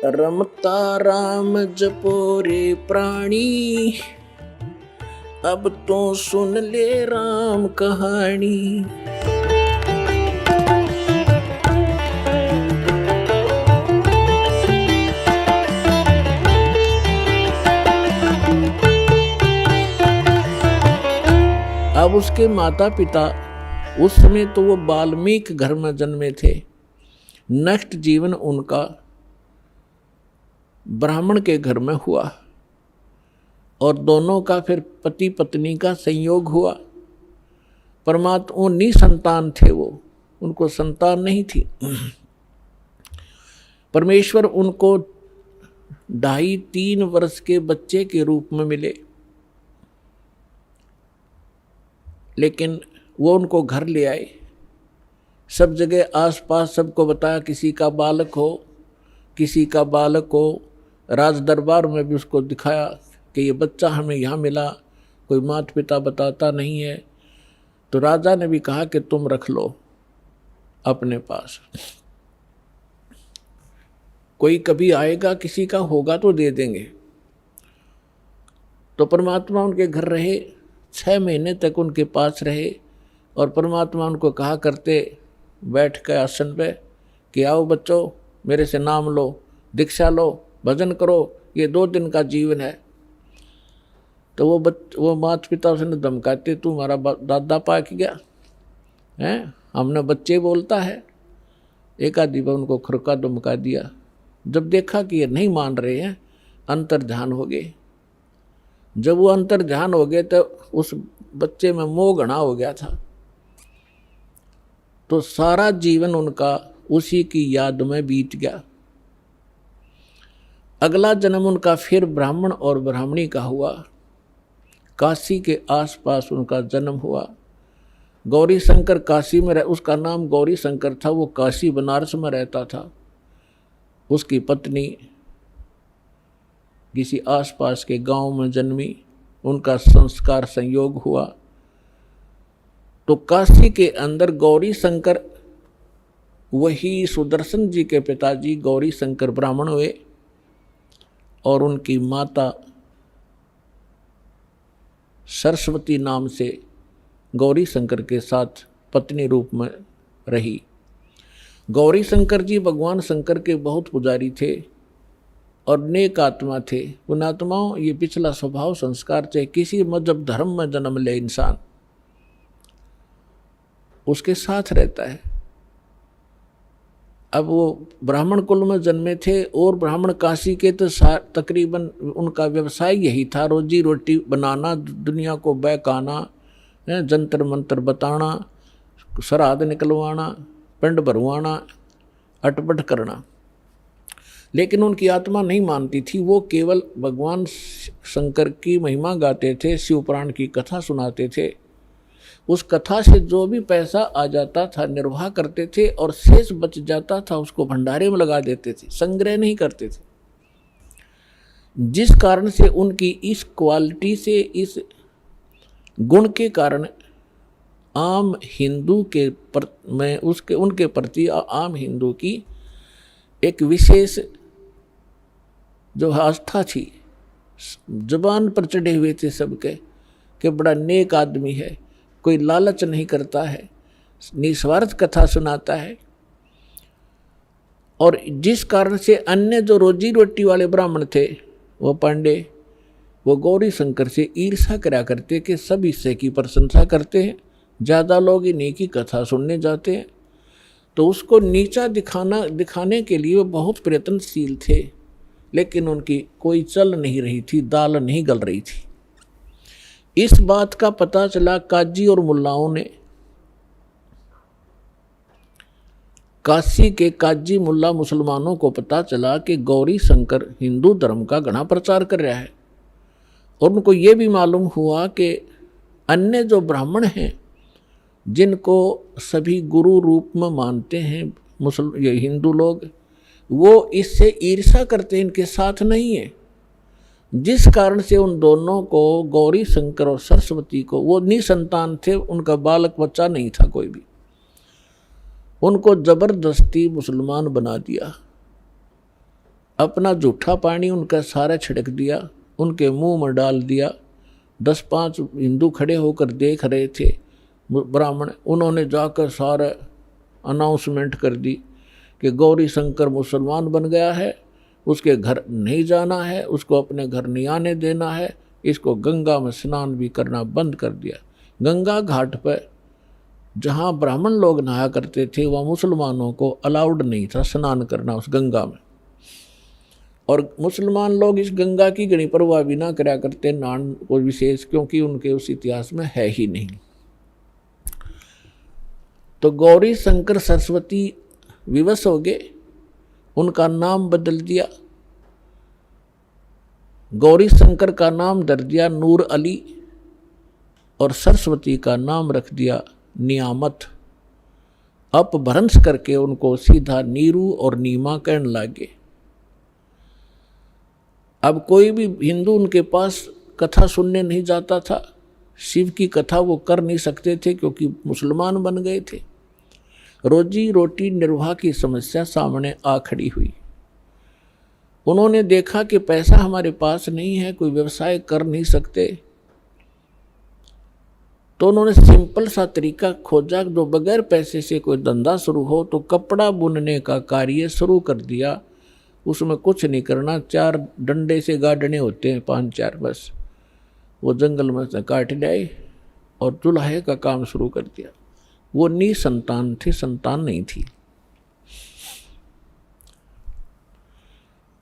रमता राम जपो रे प्राणी, अब तो सुन ले राम कहानी। अब उसके माता पिता उस समय तो वो वाल्मीकि घर में जन्मे थे। नेक्स्ट जीवन उनका ब्राह्मण के घर में हुआ और दोनों का फिर पति पत्नी का संयोग हुआ। परमात्मा निसंतान थे, वो उनको संतान नहीं थी। परमेश्वर उनको 2.5-3 वर्ष के बच्चे के रूप में मिले, लेकिन वो उनको घर ले आए। सब जगह आसपास सबको बताया किसी का बालक हो, किसी का बालक हो। राज दरबार में भी उसको दिखाया कि ये बच्चा हमें यहाँ मिला, कोई माता पिता बताता नहीं है। तो राजा ने भी कहा कि तुम रख लो अपने पास, कोई कभी आएगा किसी का होगा तो दे देंगे। तो परमात्मा उनके घर रहे, 6 महीने तक उनके पास रहे। और परमात्मा उनको कहा करते बैठ के आसन पे कि आओ बच्चों, मेरे से नाम लो, दीक्षा लो, भजन करो, ये 2 दिन का जीवन है। तो वो माता पिता उसने धमकाते, तू हमारा दादा पाक गया हैं, हमने बच्चे बोलता है। एक आधी बार उनको खुरका धमका दिया। जब देखा कि ये नहीं मान रहे हैं, अंतर ध्यान हो गए। जब वो अंतर ध्यान हो गए तो उस बच्चे में मोह घना हो गया था। तो सारा जीवन उनका उसी की याद में बीत गया। अगला जन्म उनका फिर ब्राह्मण और ब्राह्मणी का हुआ। काशी के आसपास उनका जन्म हुआ। गौरी शंकर काशी में उसका नाम गौरी शंकर था। वो काशी बनारस में रहता था। उसकी पत्नी किसी आसपास के गांव में जन्मी, उनका संस्कार संयोग हुआ। तो काशी के अंदर गौरी शंकर, वही सुदर्शन जी के पिताजी गौरी शंकर ब्राह्मण हुए और उनकी माता सरस्वती नाम से गौरी शंकर के साथ पत्नी रूप में रही। गौरी शंकर जी भगवान शंकर के बहुत पुजारी थे और नेक आत्मा थे। उन आत्माओं ये पिछला स्वभाव संस्कार चाहे किसी मजहब धर्म में जन्म ले इंसान, उसके साथ रहता है। अब वो ब्राह्मण कुल में जन्मे थे और ब्राह्मण काशी के तो तकरीबन उनका व्यवसाय यही था, रोजी रोटी बनाना, दुनिया को बहकाना, जंतर मंतर बताना, श्राद्ध निकलवाना, पिंड भरवाना, अटपट करना। लेकिन उनकी आत्मा नहीं मानती थी। वो केवल भगवान शंकर की महिमा गाते थे, शिव पुराण की कथा सुनाते थे। उस कथा से जो भी पैसा आ जाता था निर्वाह करते थे और शेष बच जाता था उसको भंडारे में लगा देते थे, संग्रह नहीं करते थे। जिस कारण से उनकी इस क्वालिटी से, इस गुण के कारण आम हिंदू के में उनके प्रति आम हिंदू की एक विशेष जो आस्था थी, जुबान पर चढ़े हुए थे सबके कि बड़ा नेक आदमी है, कोई लालच नहीं करता है, निस्वार्थ कथा सुनाता है। और जिस कारण से अन्य जो रोजी रोटी वाले ब्राह्मण थे, वो पांडे, वो गौरी शंकर से ईर्ष्या करा करते कि सब इससे की प्रशंसा करते हैं, ज़्यादा लोग इन्हीं की कथा सुनने जाते हैं। तो उसको नीचा दिखाने के लिए वो बहुत प्रयत्नशील थे, लेकिन उनकी कोई चल नहीं रही थी, दाल नहीं गल रही थी। इस बात का पता चला काजी और मुल्लाओं ने। काशी के काजी मुल्ला मुसलमानों को पता चला कि गौरी शंकर हिंदू धर्म का घना प्रचार कर रहा है। और उनको ये भी मालूम हुआ कि अन्य जो ब्राह्मण हैं, जिनको सभी गुरु रूप में मानते हैं ये हिंदू लोग, वो इससे ईर्ष्या करते हैं, इनके साथ नहीं है। जिस कारण से उन दोनों को, गौरी शंकर और सरस्वती को, वो निसंतान थे, उनका बालक बच्चा नहीं था कोई भी, उनको जबरदस्ती मुसलमान बना दिया। अपना जूठा पानी उनका सारा छिड़क दिया, उनके मुंह में डाल दिया। 10-5 हिंदू खड़े होकर देख रहे थे ब्राह्मण, उन्होंने जाकर सारा अनाउंसमेंट कर दी कि गौरी शंकर मुसलमान बन गया है, उसके घर नहीं जाना है, उसको अपने घर नहीं आने देना है, इसको गंगा में स्नान भी करना बंद कर दिया। गंगा घाट पर जहाँ ब्राह्मण लोग नहाया करते थे वह मुसलमानों को अलाउड नहीं था स्नान करना उस गंगा में, और मुसलमान लोग इस गंगा की गणी परवाह भी ना करा करते नान को विशेष, क्योंकि उनके उस इतिहास में है ही नहीं। तो गौरी शंकर सरस्वती विवश हो गए, उनका नाम बदल दिया, गौरी शंकर का नाम धर दिया नूर अली, और सरस्वती का नाम रख दिया नियामत। अपभ्रंश करके उनको सीधा नीरू और नीमा कहने लगे। अब कोई भी हिंदू उनके पास कथा सुनने नहीं जाता था, शिव की कथा वो कर नहीं सकते थे क्योंकि मुसलमान बन गए थे। रोजी रोटी निर्वाह की समस्या सामने आ खड़ी हुई। उन्होंने देखा कि पैसा हमारे पास नहीं है, कोई व्यवसाय कर नहीं सकते, तो उन्होंने सिंपल सा तरीका खोजा जो बगैर पैसे से कोई धंधा शुरू हो, तो कपड़ा बुनने का कार्य शुरू कर दिया। उसमें कुछ नहीं करना, 4 डंडे से गाड़ने होते हैं, 5-4 बस, वो जंगल में से काट लाए और चूल्हे का काम शुरू कर दिया। वो निसंतान थे, संतान नहीं थी।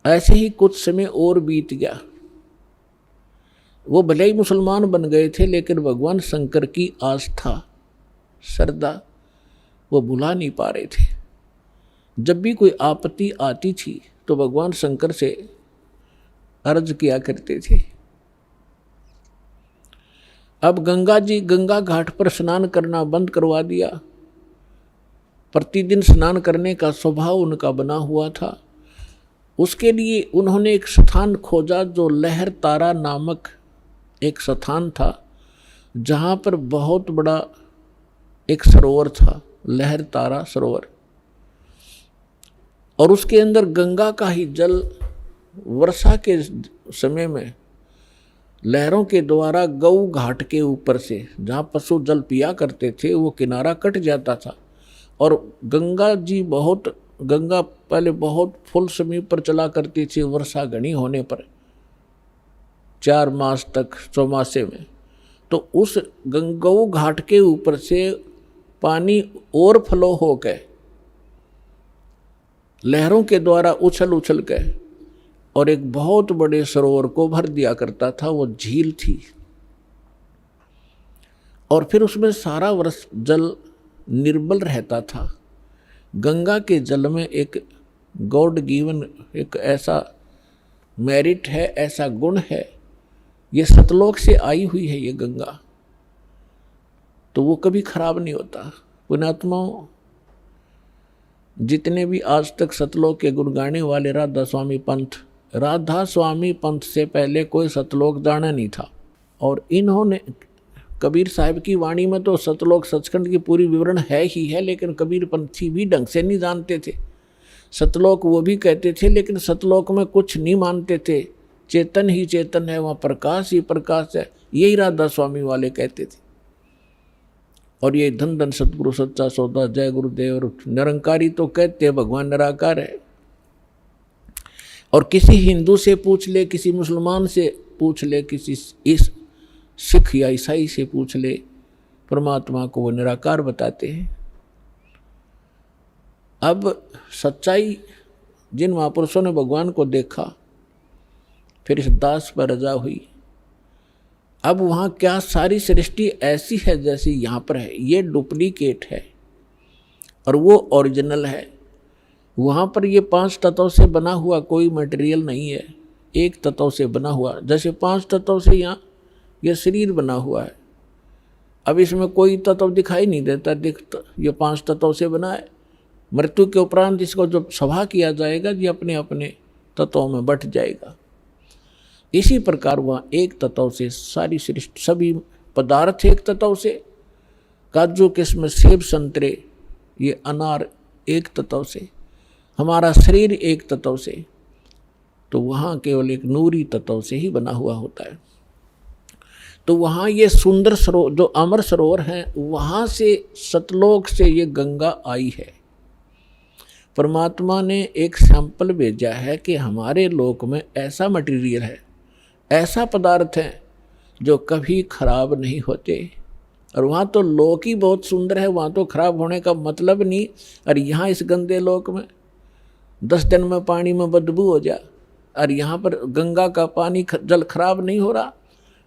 ऐसे ही कुछ समय और बीत गया। वो भले ही मुसलमान बन गए थे, लेकिन भगवान शंकर की आस्था श्रद्धा वो भुला नहीं पा रहे थे। जब भी कोई आपत्ति आती थी तो भगवान शंकर से अर्ज किया करते थे। अब गंगा घाट पर स्नान करना बंद करवा दिया। प्रतिदिन स्नान करने का स्वभाव उनका बना हुआ था। उसके लिए उन्होंने एक स्थान खोजा जो लहर तारा नामक एक स्थान था, जहाँ पर बहुत बड़ा एक सरोवर था, लहर तारा सरोवर, और उसके अंदर गंगा का ही जल वर्षा के समय में लहरों के द्वारा गऊ घाट के ऊपर से जहाँ पशु जल पिया करते थे वो किनारा कट जाता था, और गंगा पहले बहुत फुल समय पर चला करती थी वर्षा घनी होने पर, 4 मास तक चौमासे में। तो उस गऊ घाट के ऊपर से पानी और फ्लो हो गए लहरों के द्वारा उछल के, और एक बहुत बड़े सरोवर को भर दिया करता था। वो झील थी, और फिर उसमें सारा वर्ष जल निर्मल रहता था। गंगा के जल में एक गॉड गिवन एक ऐसा मेरिट है, ऐसा गुण है, ये सतलोक से आई हुई है ये गंगा, तो वो कभी खराब नहीं होता। पुण्यात्माओं, जितने भी आज तक सतलोक के गुण गाने वाले राधा स्वामी पंथ से पहले कोई सतलोक जाना नहीं था। और इन्होंने कबीर साहब की वाणी में तो सतलोक सचखंड की पूरी विवरण है ही है, लेकिन कबीर पंथी भी ढंग से नहीं जानते थे। सतलोक वो भी कहते थे, लेकिन सतलोक में कुछ नहीं मानते थे। चेतन ही चेतन है, वहाँ प्रकाश ही प्रकाश है, यही राधा स्वामी वाले कहते थे। और ये धन धन सतगुरु सच्चा सौदा, जय गुरुदेव। और निरंकारी तो कहते हैं भगवान निराकार है। और किसी हिंदू से पूछ ले, किसी मुसलमान से पूछ ले, किसी इस सिख या ईसाई से पूछ ले, परमात्मा को वो निराकार बताते हैं। अब सच्चाई, जिन महापुरुषों ने भगवान को देखा, फिर इस दास पर रजा हुई। अब वहाँ क्या सारी सृष्टि ऐसी है जैसी यहाँ पर है, ये डुप्लीकेट है और वो ओरिजिनल है। वहाँ पर ये 5 तत्वों से बना हुआ कोई मटेरियल नहीं है, एक तत्व से बना हुआ। जैसे 5 तत्वों से यहाँ ये शरीर बना हुआ है। अब इसमें कोई तत्व दिखाई नहीं देता, ये 5 तत्वों से बना है। मृत्यु के उपरांत इसको जब सभा किया जाएगा, ये अपने अपने तत्वों में बट जाएगा। इसी प्रकार वह एक तत्व से सारी सृष्टि, सभी पदार्थ एक तत्व से, काजू किस्म सेब संतरे ये अनार एक तत्व से, हमारा शरीर एक तत्व से, तो वहाँ केवल एक नूरी तत्व से ही बना हुआ होता है। तो वहाँ ये सुंदर सरोवर जो अमर सरोवर हैं, वहाँ से सतलोक से ये गंगा आई है। परमात्मा ने एक सैंपल भेजा है कि हमारे लोक में ऐसा मटेरियल है, ऐसा पदार्थ है जो कभी खराब नहीं होते। और वहाँ तो लोक ही बहुत सुंदर है, वहाँ तो खराब होने का मतलब नहीं। और यहाँ इस गंदे लोक में 10 दिन में पानी में बदबू हो जा, और यहाँ पर गंगा का पानी जल खराब नहीं हो रहा।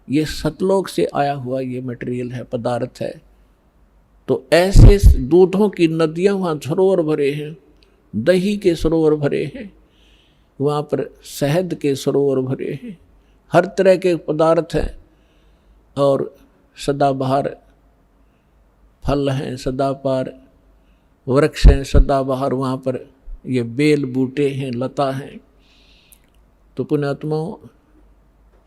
ये सतलोक से आया हुआ ये मटेरियल है, पदार्थ है। तो ऐसे दूधों की नदियाँ वहाँ सरोवर भरे हैं, दही के सरोवर भरे हैं, वहाँ पर शहद के सरोवर भरे हैं, हर तरह के पदार्थ हैं। और सदाबहार फल हैं, सदाबहार वृक्ष हैं, सदाबहार वहाँ पर ये बेल बूटे हैं, लता हैं। तो पुण्यात्माओं,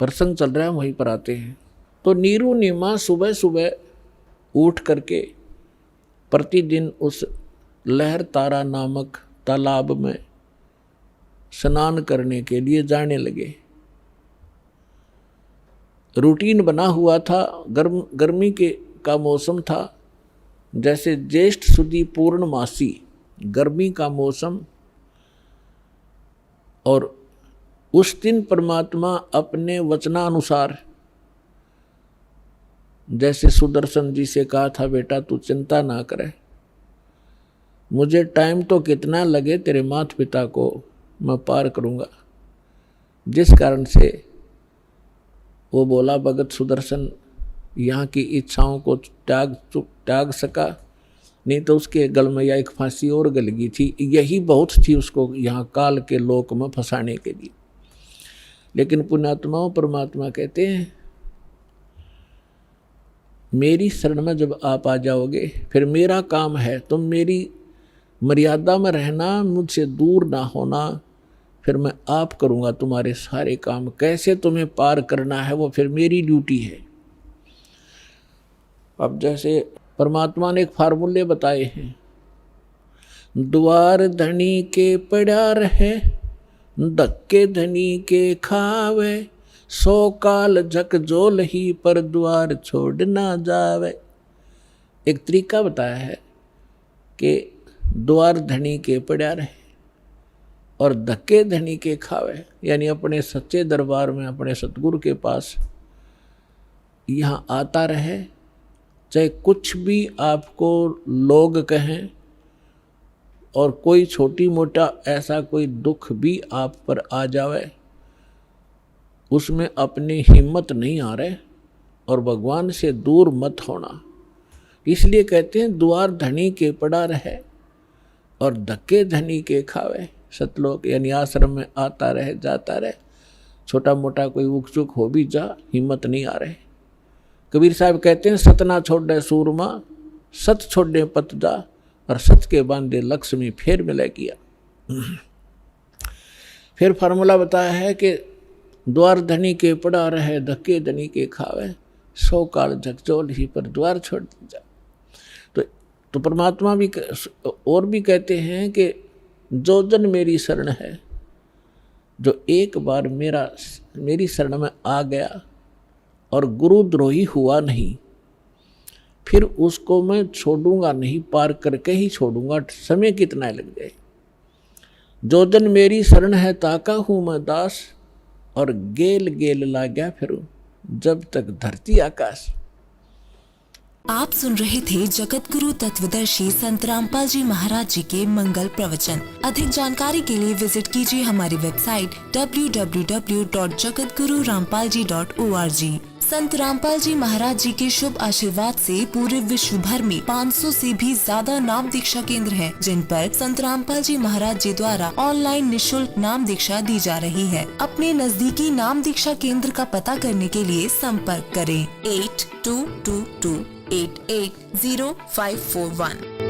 प्रसंग चल रहा है, वहीं पर आते हैं। तो नीरू नीमा सुबह सुबह उठ करके प्रतिदिन उस लहर तारा नामक तालाब में स्नान करने के लिए जाने लगे। रूटीन बना हुआ था, गर्मी का मौसम था। जैसे ज्येष्ठ सुदी पूर्णमासी गर्मी का मौसम, और उस दिन परमात्मा अपने वचनानुसार, जैसे सुदर्शन जी से कहा था, बेटा तू चिंता ना करे, मुझे टाइम तो कितना लगे तेरे माता पिता को मैं पार करूँगा। जिस कारण से वो बोला, भगत सुदर्शन यहाँ की इच्छाओं को त्याग सका, नहीं तो उसके गल में या एक फांसी और गल गई थी। यही बहुत थी उसको यहाँ काल के लोक में फंसाने के लिए। लेकिन पुण्यात्माओं, परमात्मा कहते हैं मेरी शरण में जब आप आ जाओगे, फिर मेरा काम है, तुम मेरी मर्यादा में रहना, मुझसे दूर ना होना, फिर मैं आप करूँगा तुम्हारे सारे काम। कैसे तुम्हें पार करना है वो फिर मेरी ड्यूटी है। अब जैसे परमात्मा ने एक फार्मूले बताए हैं, द्वार धनी के पड़ा रहे, धक्के धनी के खावे, 100 काल झकझोल ही पर द्वार छोड़ ना जावे। एक तरीका बताया है कि द्वार धनी के पड़ा रहे और धक्के धनी के खावे, यानी अपने सच्चे दरबार में, अपने सतगुरु के पास यहाँ आता रहे, चाहे कुछ भी आपको लोग कहें, और कोई छोटी मोटा ऐसा कोई दुख भी आप पर आ जावे, उसमें अपनी हिम्मत नहीं आ रहे और भगवान से दूर मत होना। इसलिए कहते हैं द्वार धनी के पड़ा रहे और धक्के धनी के खावे। सतलोक यानी आश्रम में आता रहे, जाता रहे, छोटा मोटा कोई उक चुक हो भी जा, हिम्मत नहीं आ रहे। कबीर साहब कहते हैं सतना छोड़े सूरमा, सत छोड़े पत जा, और सत के बांधे लक्ष्मी फेर मिले किया। फिर फार्मूला बताया है कि द्वार धनी के पड़ा रहे, धक्के धनी के खावे, 100 काल झकझोल ही पर द्वार छोड़ जा। तो परमात्मा भी और भी कहते हैं कि जो जन मेरी शरण है, जो एक बार मेरी शरण में आ गया और गुरुद्रोही हुआ नहीं, फिर उसको मैं छोड़ूंगा नहीं, पार करके ही छोड़ूंगा, समय कितना लग जाए। जो जन मेरी शरण है ताका हूँ मैं दास, और गेल गेल ला गया फिर जब तक धरती आकाश। आप सुन रहे थे जगत गुरु तत्वदर्शी संत रामपाल जी महाराज जी के मंगल प्रवचन। अधिक जानकारी के लिए विजिट कीजिए हमारी वेबसाइट www.jagatgururampalji.org। संत रामपाल जी महाराज जी के शुभ आशीर्वाद से पूरे विश्व भर में 500 से भी ज्यादा नाम दीक्षा केंद्र हैं, जिन पर संत रामपाल जी महाराज जी द्वारा ऑनलाइन निशुल्क नाम दीक्षा दी जा रही है। अपने नजदीकी नाम दीक्षा केंद्र का पता करने के लिए संपर्क करें 8222880541।